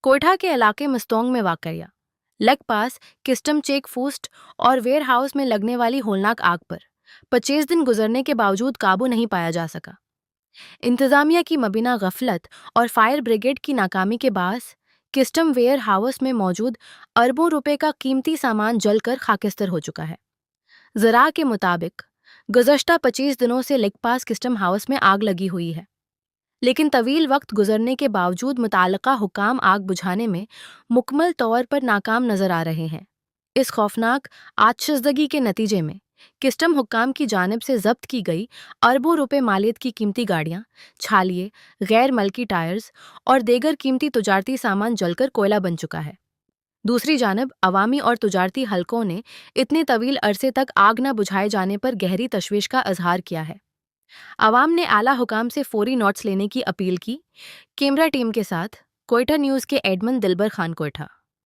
कोयठा के इलाके मस्तोंग में वाकया लेग पास किस्टम चेक फूस्ट और वेयर हाउस में लगने वाली होलनाक आग पर 25 दिन गुजरने के बावजूद काबू नहीं पाया जा सका। इंतजामिया की मबीना गफलत और फायर ब्रिगेड की नाकामी के बायस किस्टम वेयर हाउस में मौजूद अरबों रुपए का कीमती सामान जलकर खाकिस्तर हो चुका है। जरा के मुताबिक गुज़श्ता 25 दिनों से लेग पास किस्टम हाउस में आग लगी हुई है, लेकिन तवील वक्त गुजरने के बावजूद मुताल्लिका हुकाम आग बुझाने में मुकम्मल तौर पर नाकाम नजर आ रहे हैं। इस खौफनाक आतशज़दगी के नतीजे में किस्टम हुक्काम की जानिब से जब्त की गई अरबों रुपए मालियत की कीमती गाड़ियां, छालिए, गैर मल्की टायर्स और देगर कीमती तुजारती सामान जलकर कोयला बन चुका है। दूसरी जानब अवामी और तुजारती हलकों ने इतने तवील अरसे तक आग न बुझाए जाने पर गहरी तशवीश का इजहार किया है। अवाम ने आला हुकाम से फौरी नोट्स लेने की अपील की। कैमरा टीम के साथ कोयटा न्यूज़ के एडमन दिलबर खान, कोयटा।